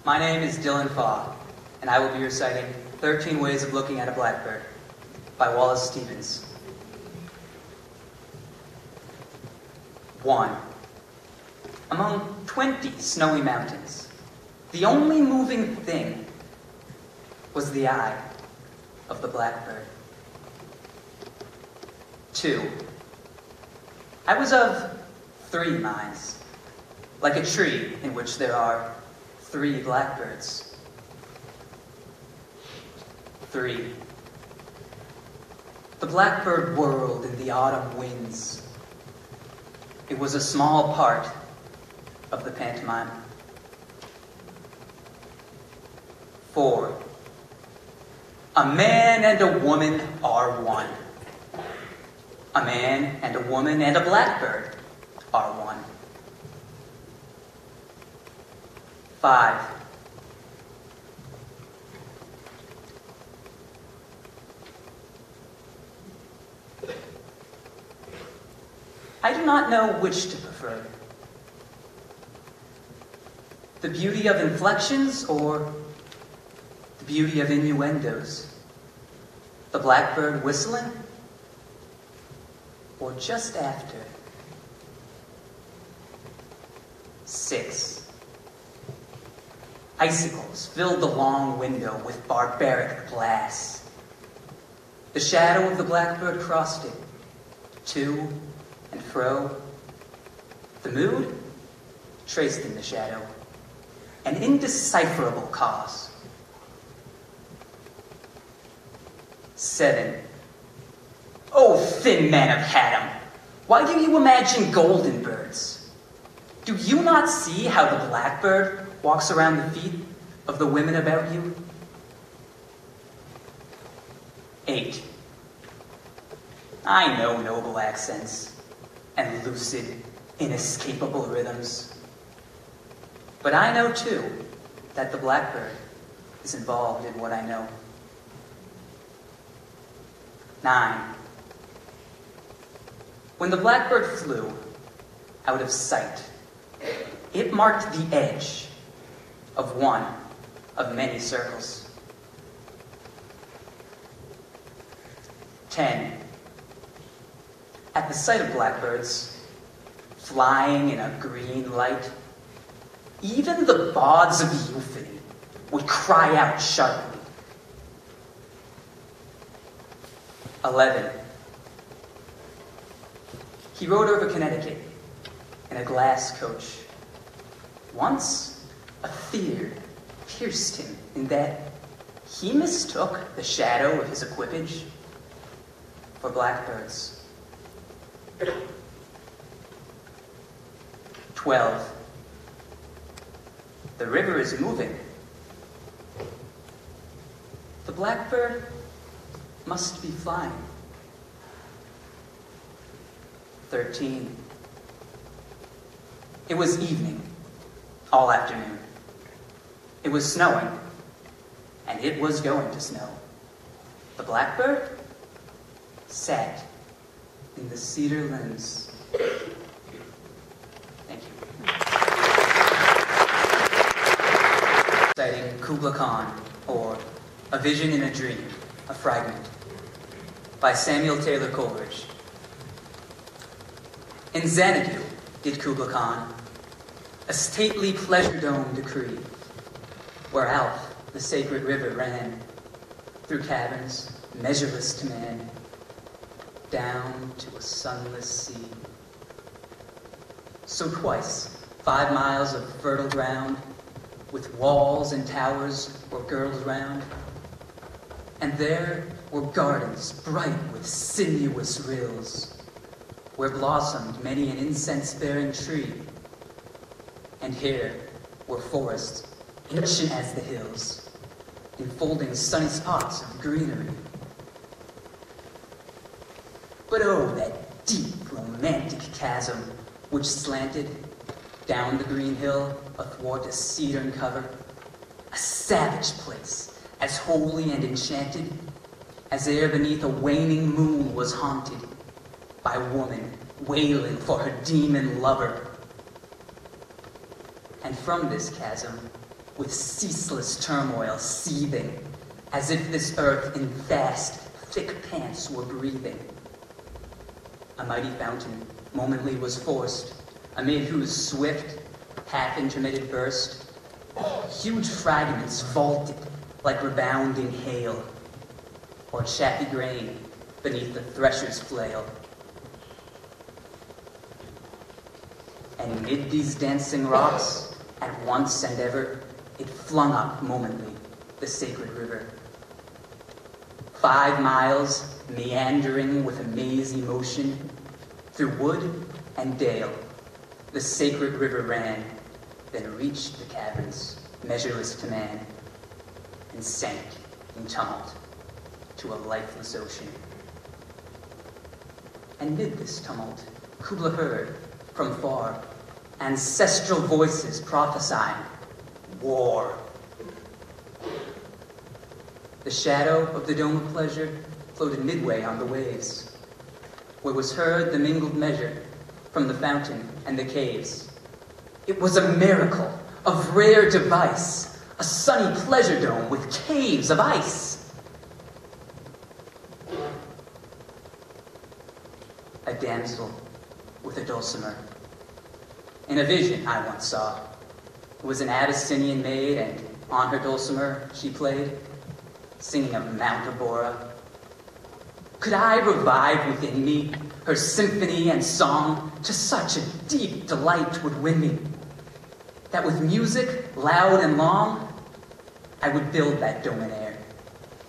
My name is Dylan Faw, and I will be reciting 13 Ways of Looking at a Blackbird by Wallace Stevens. 1. Among 20 snowy mountains, the only moving thing was the eye of the blackbird. 2. I was of 3 minds, like a tree in which there are 3 blackbirds. 3. The blackbird whirled in the autumn winds. It was a small part of the pantomime. 4. A man and a woman are one. A man and a woman and a blackbird are one. 5. I do not know which to prefer. The beauty of inflections or the beauty of innuendos? The blackbird whistling or just after? 6. Icicles filled the long window with barbaric glass. The shadow of the blackbird crossed it, to and fro. The mood traced in the shadow, an indecipherable cause. 7. Oh, thin man of Haddam, why do you imagine golden birds? Do you not see how the blackbird walks around the feet of the women about you? 8. I know noble accents and lucid, inescapable rhythms. But I know, too, that the blackbird is involved in what I know. 9. When the blackbird flew out of sight, it marked the edge of one of many circles. 10. At the sight of blackbirds flying in a green light, even the bawds of euphony would cry out sharply. 11. He rode over Connecticut in a glass coach. Once, a fear pierced him in that he mistook the shadow of his equipage for blackbirds. 12. The river is moving. The blackbird must be flying. 13. It was evening, all afternoon. It was snowing, and it was going to snow. The blackbird sat in the cedar limbs. Thank you. Citing Kubla Khan, or A Vision in a Dream, a Fragment, by Samuel Taylor Coleridge. In Xanadu did Kubla Khan a stately pleasure dome decree, where Alph, the sacred river, ran through caverns measureless to man, down to a sunless sea. So twice, 5 miles of fertile ground, with walls and towers were girdled round, and there were gardens bright with sinuous rills, where blossomed many an incense-bearing tree, and here were forests ancient as the hills, enfolding sunny spots of greenery. But oh, that deep, romantic chasm which slanted down the green hill athwart a cedar cover, a savage place, as holy and enchanted as ere beneath a waning moon was haunted by woman wailing for her demon lover. And from this chasm with ceaseless turmoil seething, as if this earth in vast, thick pants were breathing. A mighty fountain momently was forced, amid whose swift, half-intermitted burst, huge fragments vaulted like rebounding hail, or chaffy grain beneath the thresher's flail. And mid these dancing rocks, at once and ever, it flung up momently the sacred river. 5 miles, meandering with a mazy motion, through wood and dale, the sacred river ran, then reached the caverns, measureless to man, and sank in tumult to a lifeless ocean. And mid this tumult, Kubla heard, from far, ancestral voices prophesying war. The shadow of the dome of pleasure floated midway on the waves, where was heard the mingled measure from the fountain and the caves. It was a miracle of rare device, a sunny pleasure dome with caves of ice. A damsel with a dulcimer. In a vision I once saw, it was an Abyssinian maid, and on her dulcimer she played, singing of Mount Abora. Could I revive within me her symphony and song, to such a deep delight would win me, that with music loud and long, I would build that dome in air,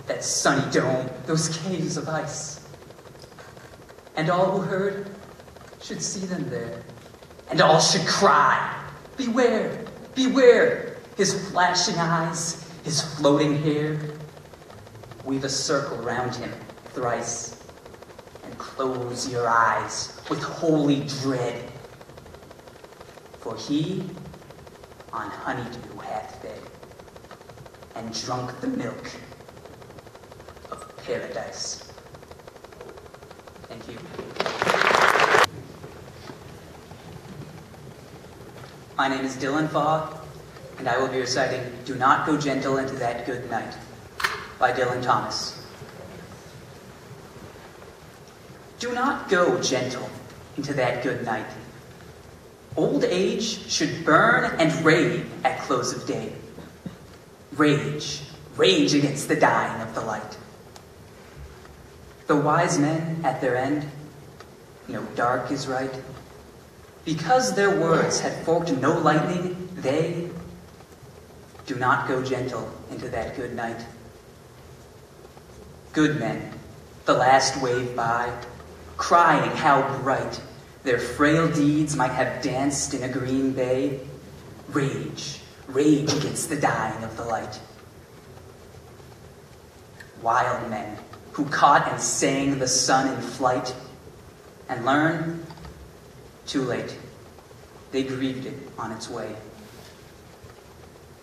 that sunny dome, those caves of ice. And all who heard should see them there, and all should cry, beware, beware, his flashing eyes, his floating hair. Weave a circle round him thrice, and close your eyes with holy dread, for he on honeydew hath fed, and drunk the milk of paradise. Thank you. My name is Dylan Faw, and I will be reciting Do Not Go Gentle Into That Good Night by Dylan Thomas. Do not go gentle into that good night. Old age should burn and rave at close of day. Rage, rage against the dying of the light. The wise men at their end know dark is right. Because their words had forked no lightning, they do not go gentle into that good night. Good men, the last wave by, crying how bright their frail deeds might have danced in a green bay. Rage, rage against the dying of the light. Wild men who caught and sang the sun in flight, and learn, too late, they grieved it on its way.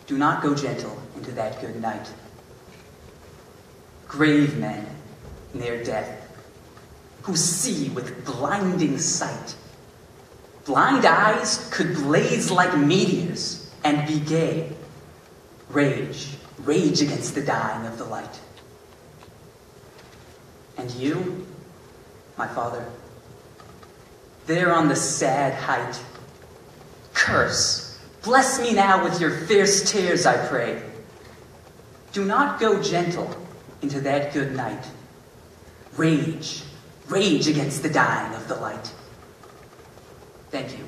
Do not go gentle into that good night. Grave men near death, who see with blinding sight. Blind eyes could blaze like meteors and be gay. Rage, rage against the dying of the light. And you, my father, there on the sad height, curse, bless me now with your fierce tears, I pray. Do not go gentle into that good night. Rage, rage against the dying of the light. Thank you.